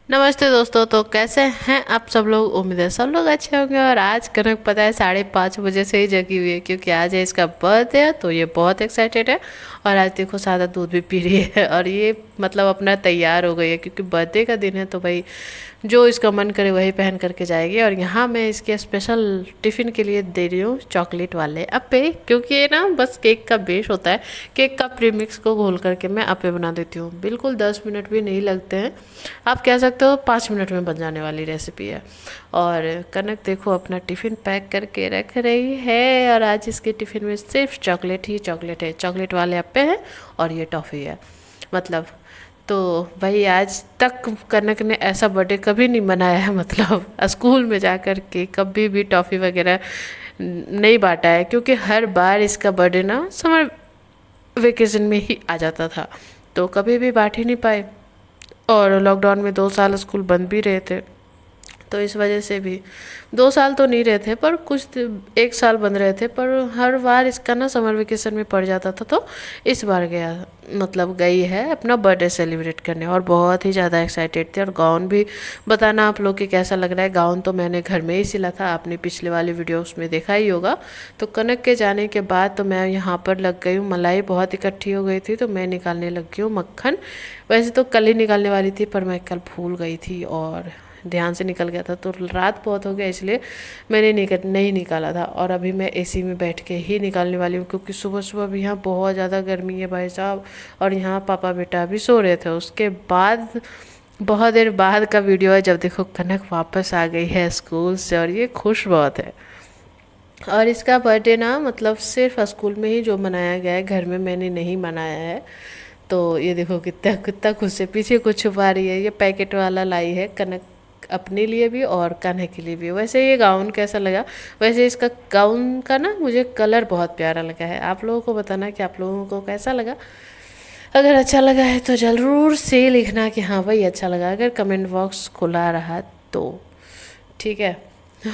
नमस्ते दोस्तों। तो कैसे हैं आप सब लोग? उम्मीद है सब लोग अच्छे होंगे। और आज कनक पता है 5:30 बजे से ही जगी हुई है, क्योंकि आज है इसका बर्थडे है, तो ये बहुत एक्साइटेड है। और आज देखो सादा दूध भी पी रही है और ये मतलब अपना तैयार हो गई है, क्योंकि बर्थडे का दिन है तो भाई जो इसका मन करे वही पहन करके जाएगी। और यहाँ मैं इसके स्पेशल टिफ़िन के लिए दे रही हूँ चॉकलेट वाले अप्पे, क्योंकि ये ना बस केक का बेस होता है। केक का प्रीमिक्स को घोल करके मैं अप्पे बना देती हूँ, बिल्कुल 10 मिनट भी नहीं लगते हैं। आप कह सकते हो 5 मिनट में बन जाने वाली रेसिपी है। और कनक देखो अपना टिफ़िन पैक करके रख रही है, और आज इसके टिफ़िन में सिर्फ चॉकलेट ही चॉकलेट है। चॉकलेट वाले अप्पे हैं और ये टॉफ़ी है मतलब। तो भाई आज तक कनक ने ऐसा बर्थडे कभी नहीं मनाया है, मतलब स्कूल में जा कर के कभी भी टॉफ़ी वगैरह नहीं बांटा है, क्योंकि हर बार इसका बर्थडे ना समर वेकेशन में ही आ जाता था, तो कभी भी बांट ही नहीं पाए। और लॉकडाउन में 2 साल स्कूल बंद भी रहे थे, तो इस वजह से भी 2 साल तो नहीं रहे थे, पर कुछ 1 साल बंद रहे थे, पर हर बार इसका ना समर वेकेशन में पड़ जाता था। तो इस बार गया, मतलब गई है अपना बर्थडे सेलिब्रेट करने, और बहुत ही ज़्यादा एक्साइटेड थे। और गाउन भी बताना आप लोग के कैसा लग रहा है। गाउन तो मैंने घर में ही सिला था, आपने पिछले वाले वीडियोस में देखा ही होगा। तो कनक के जाने के बाद तो मैं यहाँ पर लग गई हूँ, मलाई बहुत इकट्ठी हो गई थी तो मैं निकालने लग गई हूँ मक्खन। वैसे तो कल ही निकालने वाली थी, पर मैं कल भूल गई थी और ध्यान से निकल गया था, तो रात बहुत हो गया इसलिए मैंने नहीं निकाला था। और अभी मैं एसी में बैठ के ही निकालने वाली हूँ, क्योंकि सुबह सुबह भी यहाँ बहुत ज़्यादा गर्मी है भाई साहब। और यहाँ पापा बेटा भी सो रहे थे। उसके बाद बहुत देर बाद का वीडियो है, जब देखो कनक वापस आ गई है स्कूल से, और ये खुश बहुत है। और इसका बर्थडे ना मतलब सिर्फ स्कूल में ही जो मनाया गया है, घर में मैंने नहीं मनाया है। तो ये देखो कितना कितना खुश है, पीछे कुछ छुपा रही है। ये पैकेट वाला लाई है कनक अपने लिए भी और कान्हे के लिए भी। वैसे ये गाउन कैसा लगा? वैसे इसका गाउन का ना मुझे कलर बहुत प्यारा लगा है। आप लोगों को बताना कि आप लोगों को कैसा लगा। अगर अच्छा लगा है तो ज़रूर से लिखना कि हाँ भाई अच्छा लगा, अगर कमेंट बॉक्स खुला रहा तो। ठीक है।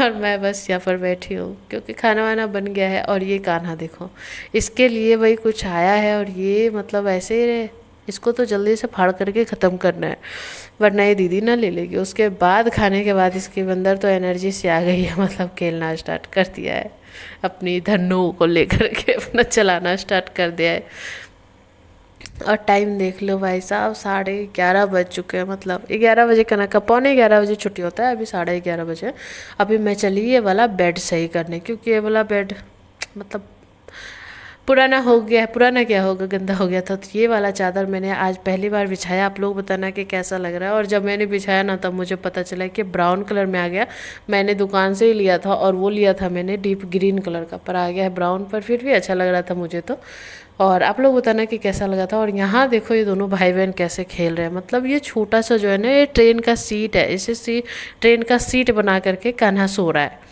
और मैं बस यहाँ पर बैठी हूँ, क्योंकि खाना वाना बन गया है। और ये कान्हा देखो, इसके लिए भाई कुछ आया है, और ये मतलब ऐसे ही रहे। इसको तो जल्दी से फाड़ करके ख़त्म करना है, वरना ये दीदी ना ले लेगी। उसके बाद खाने के बाद इसके अंदर तो एनर्जी से आ गई है, मतलब खेलना स्टार्ट कर दिया है, अपनी धन्नों को लेकर के अपना चलाना स्टार्ट कर दिया है। और टाइम देख लो भाई साहब, 11:30 बज चुके हैं। मतलब 11 बजे कनक का 11:45 बजे छुट्टी होता है, अभी 11:30 बजे। अभी मैं चली ये वाला बेड सही करने, क्योंकि ये वाला बेड मतलब पुराना हो गया है। पुराना क्या होगा, गंदा हो गया था। तो ये वाला चादर मैंने आज पहली बार बिछाया। आप लोग बताना कि कैसा लग रहा है। और जब मैंने बिछाया ना, तब मुझे पता चला कि ब्राउन कलर में आ गया। मैंने दुकान से ही लिया था, और वो लिया था मैंने डीप ग्रीन कलर का, पर आ गया है ब्राउन। पर फिर भी अच्छा लग रहा था मुझे तो। और आप लोग बताना कि कैसा लगा था। और यहाँ देखो ये दोनों भाई बहन कैसे खेल रहे हैं। मतलब ये छोटा सा जो है ना, ये ट्रेन का सीट है, इसे ट्रेन का सीट बना करके कान्हा सो रहा है।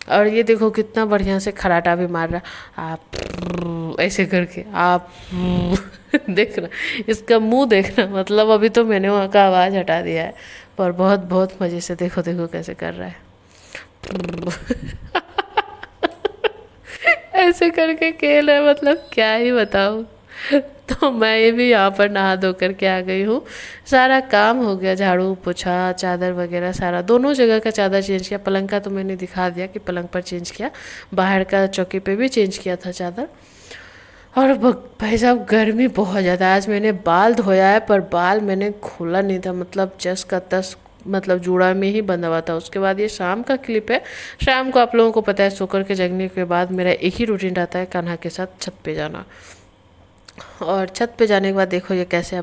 और ये देखो कितना बढ़िया से खराटा भी मार रहा है, आप ऐसे करके आप देखना, इसका मुंह देखना। मतलब अभी तो मैंने वहाँ का आवाज़ हटा दिया है, पर बहुत बहुत मज़े से देखो देखो कैसे कर रहा है। ऐसे करके खेल है, मतलब क्या ही बताऊँ। तो मैं ये भी यहाँ पर नहा धो करके आ गई हूँ। सारा काम हो गया, झाड़ू पोछा चादर वगैरह सारा, दोनों जगह का चादर चेंज किया। पलंग का तो मैंने दिखा दिया कि पलंग पर चेंज किया, बाहर का चौकी पे भी चेंज किया था चादर। और भाई साहब गर्मी बहुत ज़्यादा। आज मैंने बाल धोया है, पर बाल मैंने खोला नहीं था, मतलब जस का तस, मतलब जूड़ा में ही बंधा हुआ था। उसके बाद ये शाम का क्लिप है। शाम को आप लोगों को पता है, सोकर के जगने के बाद मेरा एक ही रूटीन रहता है, कान्हा के साथ छत पे जाना। और छत पे जाने के बाद देखो ये कैसे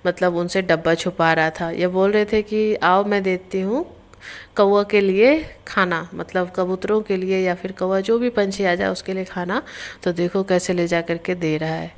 मतलब उनसे डब्बा छुपा रहा था। ये बोल रहे थे कि आओ मैं देती हूँ कौवा के लिए खाना, मतलब कबूतरों के लिए या फिर कौवा जो भी पंछी आ जाए उसके लिए खाना। तो देखो कैसे ले जा करके दे रहा है।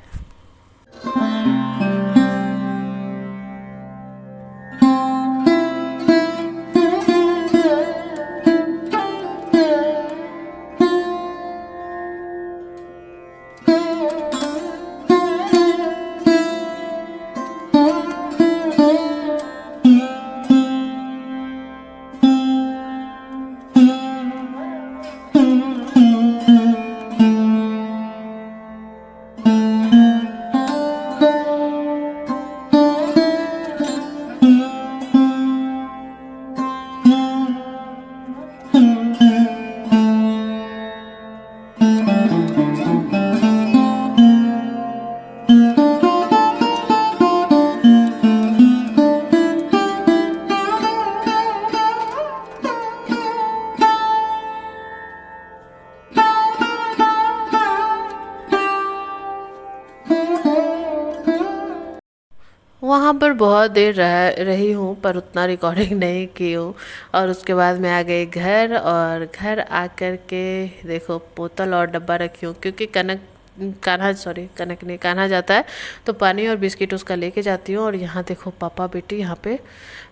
बहुत देर रही हूँ पर उतना रिकॉर्डिंग नहीं की हूँ। और उसके बाद मैं आ गई घर, और घर आकर के देखो बोतल और डब्बा रखी हूँ, क्योंकि कनक नहीं, कान्हा जाता है तो पानी और बिस्किट उसका लेके जाती हूँ। और यहाँ देखो पापा बेटी यहाँ पे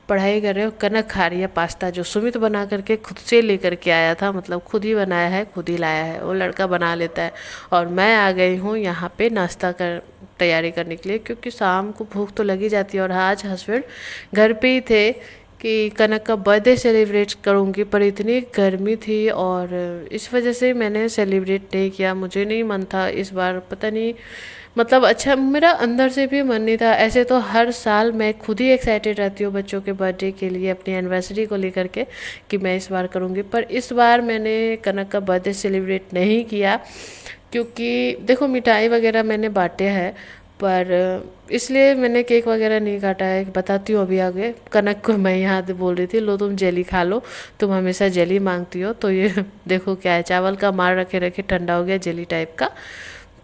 पढ़ाई कर रहे हो। कनक खा रही है पास्ता, जो सुमित बना करके खुद से लेकर के आया था, मतलब खुद ही बनाया है, खुद ही लाया है, वो लड़का बना लेता है। और मैं आ गई हूँ यहाँ पे नाश्ता कर तैयारी करने के लिए, क्योंकि शाम को भूख तो लगी जाती है। और आज हस्बैंड घर पे ही थे कि कनक का बर्थडे सेलिब्रेट करूँगी, पर इतनी गर्मी थी और इस वजह से मैंने सेलिब्रेट नहीं किया। मुझे नहीं मन था इस बार, पता नहीं, मतलब अच्छा मेरा अंदर से भी मन नहीं था। ऐसे तो हर साल मैं खुद ही एक्साइटेड रहती हूँ बच्चों के बर्थडे के लिए, अपनी एनिवर्सरी को लेकर के कि मैं इस बार करूँगी, पर इस बार मैंने कनक का बर्थडे सेलिब्रेट नहीं किया। क्योंकि देखो मिठाई वगैरह मैंने बांटे हैं, पर इसलिए मैंने केक वगैरह नहीं काटा है। बताती हूँ अभी आगे। कनक को मैं यहाँ से बोल रही थी, लो तुम जेली खा लो, तुम हमेशा जेली मांगती हो। तो ये देखो क्या है, चावल का मार रखे रखे ठंडा हो गया जेली टाइप का।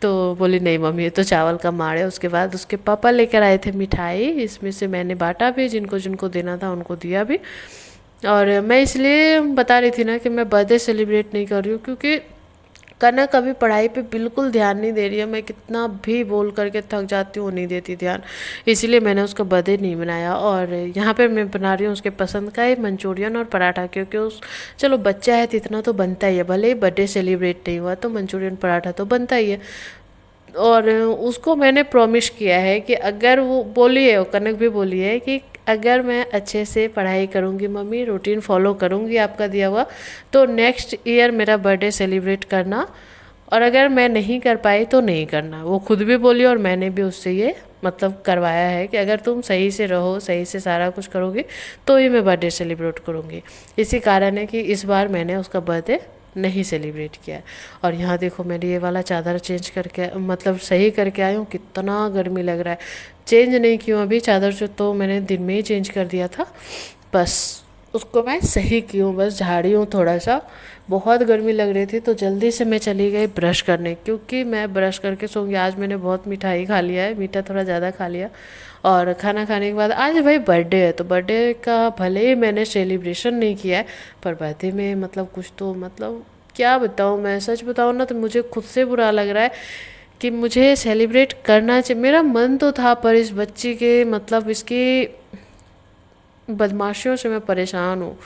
तो बोली नहीं मम्मी ये तो चावल का मार है। उसके बाद उसके पापा लेकर आए थे मिठाई, इसमें से मैंने बांटा भी, जिनको जिनको देना था उनको दिया भी। और मैं इसलिए बता रही थी ना कि मैं बर्थडे सेलिब्रेट नहीं कर रही हूँ, क्योंकि कनक अभी पढ़ाई पे बिल्कुल ध्यान नहीं दे रही है। मैं कितना भी बोल करके थक जाती हूँ, नहीं देती ध्यान, इसलिए मैंने उसका बर्थडे नहीं बनाया। और यहाँ पे मैं बना रही हूँ उसके पसंद का ही मंचूरियन और पराठा, क्योंकि उस चलो बच्चा है तो इतना तो बनता ही है, भले ही बर्थडे सेलिब्रेट नहीं हुआ तो मंचूरियन पराठा तो बनता ही है। और उसको मैंने प्रॉमिस किया है कि अगर वो बोली है, वो कनक भी बोली है कि अगर मैं अच्छे से पढ़ाई करूँगी मम्मी, रूटीन फॉलो करूँगी आपका दिया हुआ, तो नेक्स्ट ईयर मेरा बर्थडे सेलिब्रेट करना। और अगर मैं नहीं कर पाई तो नहीं करना। वो खुद भी बोली और मैंने भी उससे ये मतलब करवाया है कि अगर तुम सही से रहो, सही से सारा कुछ करोगे तो ही मैं बर्थडे सेलिब्रेट करूँगी। इसी कारण है कि इस बार मैंने उसका बर्थडे नहीं सेलिब्रेट किया। और यहाँ देखो मैंने ये वाला चादर चेंज करके मतलब सही करके आई हूँ, कितना गर्मी लग रहा है। चेंज नहीं की हूँ अभी चादर, जो तो मैंने दिन में ही चेंज कर दिया था, बस उसको मैं सही की हूँ, बस झाड़ी हूँ थोड़ा सा। बहुत गर्मी लग रही थी तो जल्दी से मैं चली गई ब्रश करने, क्योंकि मैं ब्रश करके सोऊंगी। आज मैंने बहुत मिठाई खा लिया है, मीठा थोड़ा ज़्यादा खा लिया। और खाना खाने के बाद आज भाई बर्थडे है, तो बर्थडे का भले ही मैंने सेलिब्रेशन नहीं किया है, पर बर्थडे में मतलब कुछ तो मतलब क्या बताऊँ, मैं सच बताऊँ ना तो मुझे खुद से बुरा लग रहा है कि मुझे सेलिब्रेट करना चाहिए। मेरा मन तो था, पर इस बच्ची के मतलब इसकी बदमाशियों से मैं परेशान हूँ,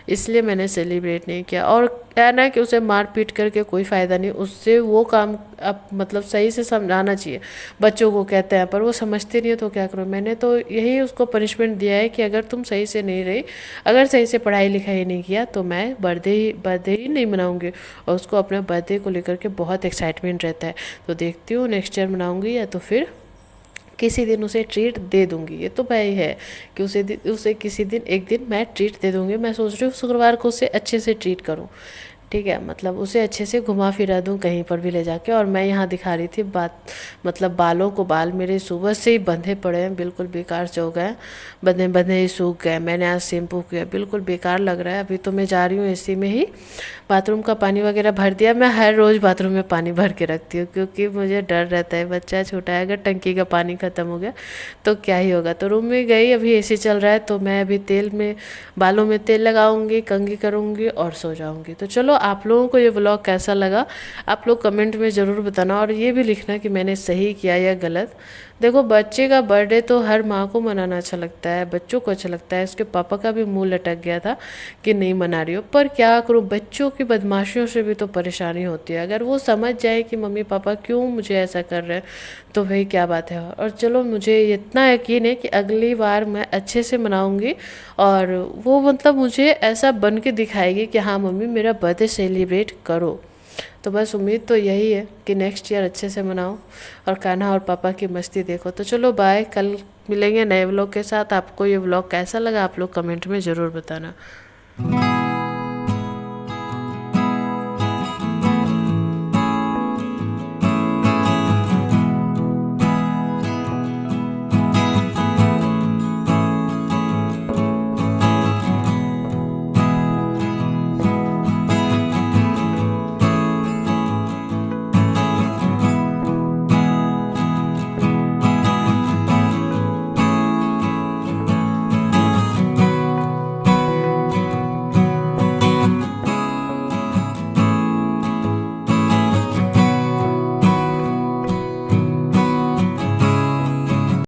इसलिए मैंने सेलिब्रेट नहीं किया। और क्या ना कि उसे मार पीट करके कोई फ़ायदा नहीं, उससे वो काम अब मतलब सही से समझाना चाहिए। बच्चों को कहते हैं पर वो समझते नहीं है, तो क्या करो। मैंने तो यही उसको पनिशमेंट दिया है कि अगर तुम सही से नहीं रही, अगर सही से पढ़ाई लिखाई नहीं किया, तो मैं बर्थडे ही नहीं मनाऊँगी। और उसको अपने बर्थडे को लेकर के बहुत एक्साइटमेंट रहता है, तो देखती हूँ नेक्स्ट ईयर मनाऊँगी या तो फिर किसी दिन उसे ट्रीट दे दूंगी। ये तो भाई है कि उसे किसी दिन एक दिन मैं ट्रीट दे दूंगी। मैं सोच रही हूँ शुक्रवार को उसे अच्छे से ट्रीट करूँ, ठीक है, मतलब उसे अच्छे से घुमा फिरा दूँ कहीं पर भी ले जाके। और मैं यहाँ दिखा रही थी मतलब बालों को, बाल मेरे सुबह से ही बंधे पड़े हैं, बिल्कुल बेकार से हो गए, बंधे बंधे ही सूख गए। मैंने आज शैम्पू किया, बिल्कुल बेकार लग रहा है। अभी तो मैं जा रही हूँ एसी में ही, बाथरूम का पानी वगैरह भर दिया। मैं हर रोज़ बाथरूम में पानी भर के रखती हूँ, क्योंकि मुझे डर रहता है, बच्चा छोटा है, अगर टंकी का पानी ख़त्म हो गया तो क्या ही होगा। तो रूम में गई, अभी एसी चल रहा है, तो मैं अभी तेल में बालों में तेल लगाऊंगी, कंघी करूंगी और सो जाऊंगी। तो चलो आप लोगों को ये व्लॉग कैसा लगा आप लोग कमेंट में ज़रूर बताना, और ये भी लिखना कि मैंने सही किया या गलत। देखो बच्चे का बर्थडे तो हर माँ को मनाना अच्छा लगता है, बच्चों को अच्छा लगता है। उसके पापा का भी मुंह लटक गया था कि नहीं मना रही हो, पर क्या करूँ, बच्चों की बदमाशियों से भी तो परेशानी होती है। अगर वो समझ जाए कि मम्मी पापा क्यों मुझे ऐसा कर रहे हैं, तो भाई क्या बात है। और चलो मुझे इतना यकीन है कि अगली बार मैं अच्छे से मनाऊंगी, और वो मतलब मुझे ऐसा बन के दिखाएगी कि हाँ मम्मी मेरा बर्थडे सेलिब्रेट करो। तो बस उम्मीद तो यही है कि नेक्स्ट ईयर अच्छे से मनाओ और कान्हा और पापा की मस्ती देखो। तो चलो बाय, कल मिलेंगे नए व्लॉग के साथ। आपको ये व्लॉग कैसा लगा आप लोग कमेंट में ज़रूर बताना।